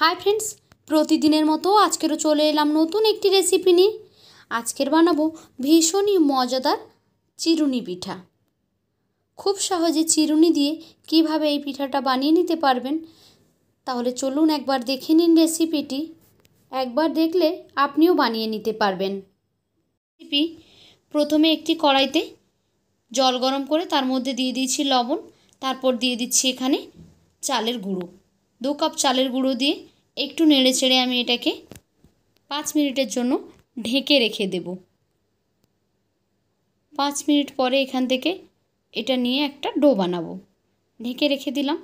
Hi friends, प्रतिदिनेर मतो आजकेरो चले एलाम नतून एकटी रेसिपि निये। आजकेर बानाबो भीषणই मजादार चिरुनी पिठा। खूब सहजे चिरुनी दिए किभाबे এই পিঠাটা বানিয়ে নিতে পারবেন তাহলে চলুন একবার দেখে নিন রেসিপিটি। একবার দেখলে আপনিও বানিয়ে নিতে পারবেন। রেসিপি প্রথমে একটি কড়াইতে জল গরম করে তার মধ্যে দিয়ে দিয়েছি লবণ, তারপর দিয়ে দিচ্ছি এখানে চালের গুঁড়ো। 2 কাপ চালের গুঁড়ো দিয়ে একটু নেড়ে চেড়ে আমি এটাকে 5 মিনিটের জন্য ঢেকে রেখে দেব। 5 মিনিট পরে এখান থেকে এটা নিয়ে একটা ডো বানাবো। ঢেকে রেখে দিলাম।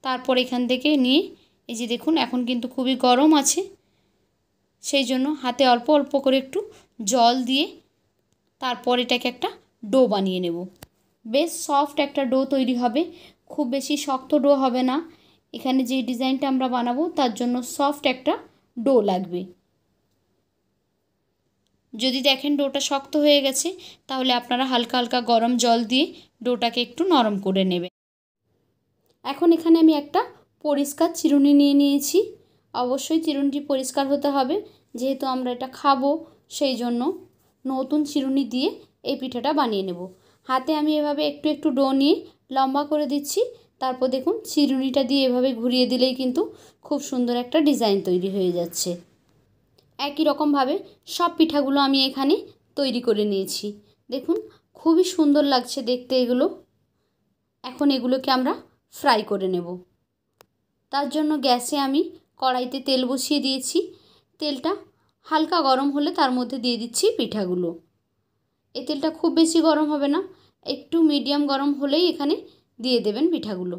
তারপর এখান থেকে নিয়ে এই যে দেখুন এখন কিন্তু খুবই গরম আছে, সেই জন্য হাতে অল্প অল্প করে একটু জল দিয়ে তারপর এটাকে একটা ডো বানিয়ে নেব। বেশ সফট একটা ডো তৈরি হবে, খুব বেশি শক্ত ডো হবে না। এখানে যে ডিজাইনটা আমরা বানাবো তার জন্য সফট একটা ডো লাগবে। যদি দেখেন ডোটা শক্ত হয়ে গেছে তাহলে আপনারা হালকা হালকা গরম জল দিয়ে ডোটাকে একটু নরম করে নেবেন। এখন এখানে আমি একটা পরিষ্কার চিরুনি নিয়ে নিয়েছি। অবশ্যই চিরুনিটি পরিষ্কার হতে হবে, যেহেতু আমরা এটা খাবো সেই জন্য নতুন চিরুনি দিয়ে এই পিঠাটা বানিয়ে নেব। হাতে আমি এভাবে একটু একটু ডো নিয়ে লম্বা করে দিচ্ছি। তারপর দেখুন চিরুনিটা দিয়ে এভাবে ঘুরিয়ে দিলেই কিন্তু খুব সুন্দর একটা ডিজাইন তৈরি হয়ে যাচ্ছে। একই রকমভাবে সব পিঠাগুলো আমি এখানে তৈরি করে নিয়েছি। দেখুন খুবই সুন্দর লাগছে দেখতে এগুলো। এখন এগুলোকে আমরা ফ্রাই করে নেব। তার জন্য গ্যাসে আমি কড়াইতে তেল বসিয়ে দিয়েছি। তেলটা হালকা গরম হলে তার মধ্যে দিয়ে দিচ্ছি পিঠাগুলো। এই তেলটা খুব বেশি গরম হবে না, একটু মিডিয়াম গরম হলেই এখানে দিয়ে দেবেন পিঠাগুলো।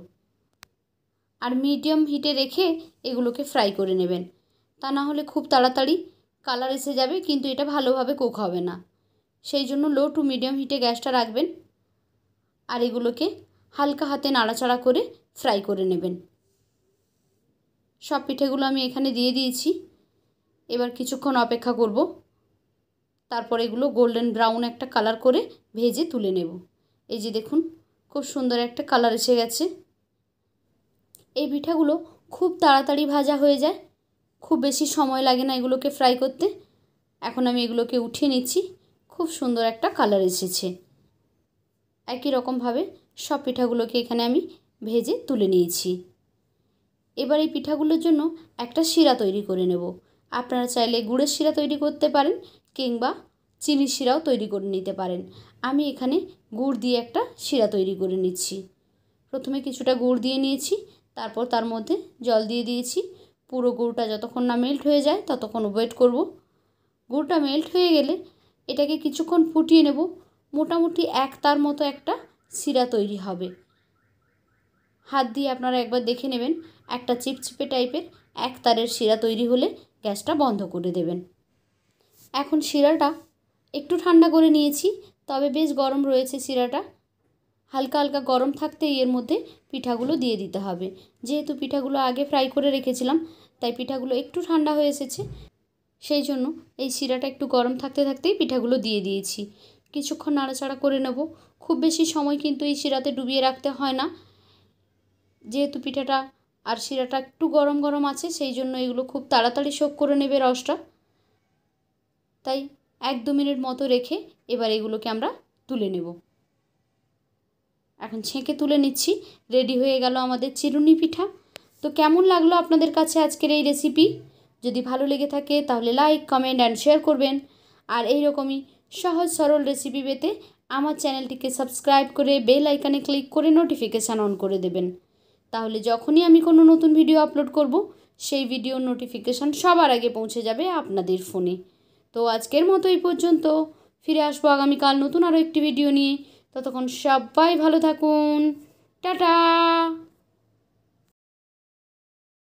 আর মিডিয়াম হিটে রেখে এগুলোকে ফ্রাই করে নেবেন, তা না হলে খুব তাড়াতাড়ি কালার এসে যাবে কিন্তু এটা ভালোভাবে কুক হবে না। সেই জন্য লো টু মিডিয়াম হিটে গ্যাসটা রাখবেন আর এগুলোকে হালকা হাতে নাড়াচাড়া করে ফ্রাই করে নেবেন। সব পিঠেগুলো আমি এখানে দিয়ে দিয়েছি। এবার কিছুক্ষণ অপেক্ষা করব, তারপর এগুলো গোল্ডেন ব্রাউন একটা কালার করে ভেজে তুলে নেব। এই যে দেখুন খুব সুন্দর একটা কালার এসে গেছে। এই পিঠাগুলো খুব তাড়াতাড়ি ভাজা হয়ে যায়, খুব বেশি সময় লাগে না এগুলোকে ফ্রাই করতে। এখন আমি এগুলোকে উঠিয়ে নিচ্ছি। খুব সুন্দর একটা কালার এসেছে। একই রকমভাবে সব পিঠাগুলোকে এখানে আমি ভেজে তুলে নিয়েছি। এবার এই পিঠাগুলোর জন্য একটা শিরা তৈরি করে নেব। আপনারা চাইলে গুড়ের শিরা তৈরি করতে পারেন কিংবা চিনির শিরাও তৈরি করে নিতে পারেন। আমি এখানে গুড় দিয়ে একটা শিরা তৈরি করে নিচ্ছি। প্রথমে কিছুটা গুড় দিয়ে নিয়েছি, তারপর তার মধ্যে জল দিয়ে দিয়েছি। পুরো গুড়টা যতক্ষণ না মেল্ট হয়ে যায় ততক্ষণ ওয়েট করব। গুড়টা মেল্ট হয়ে গেলে এটাকে কিছুক্ষণ ফুটিয়ে নেব। মোটামুটি এক তার মতো একটা শিরা তৈরি হবে। হাত দিয়ে আপনারা একবার দেখে নেবেন, একটা চিপচিপে টাইপের এক তারের শিরা তৈরি হলে গ্যাসটা বন্ধ করে দেবেন। এখন শিরাটা একটু ঠান্ডা করে নিয়েছি, তবে বেশ গরম রয়েছে শিরাটা। হালকা হালকা গরম থাকতেই এর মধ্যে পিঠাগুলো দিয়ে দিতে হবে। যেহেতু পিঠাগুলো আগে ফ্রাই করে রেখেছিলাম তাই পিঠাগুলো একটু ঠান্ডা হয়ে এসেছে, সেই জন্য এই শিরাটা একটু গরম থাকতে থাকতেই পিঠাগুলো দিয়ে দিয়েছি। কিছুক্ষণ নাড়াচাড়া করে নেব। খুব বেশি সময় কিন্তু এই শিরাতে ডুবিয়ে রাখতে হয় না, যেহেতু পিঠাটা আর শিরাটা একটু গরম গরম আছে সেই জন্য এগুলো খুব তাড়াতাড়ি শোক করে নেবে রসটা। তাই 1-2 মিনিট মতো রেখে এবার এগুলোকে আমরা তুলে নেব। এখন ছেঁকে তুলে নিচ্ছি। রেডি হয়ে গেল আমাদের চিরুনি পিঠা। তো কেমন লাগলো আপনাদের কাছে আজকের এই রেসিপি? যদি ভালো লেগে থাকে তাহলে লাইক, কমেন্ট অ্যান্ড শেয়ার করবেন। আর এই রকমই সহজ সরল রেসিপি পেতে আমার চ্যানেলটিকে সাবস্ক্রাইব করে বেল আইকনে ক্লিক করে নোটিফিকেশান অন করে দেবেন। তাহলে যখনই আমি কোনো নতুন ভিডিও আপলোড করব সেই ভিডিওর নোটিফিকেশান সবার আগে পৌঁছে যাবে আপনাদের ফোনে। তো আজকের মতো এই পর্যন্ত। ফিরে আসবো আগামীকাল নতুন আরও একটি ভিডিও নিয়ে। ততক্ষণ সবাই ভালো থাকুন। টাটা।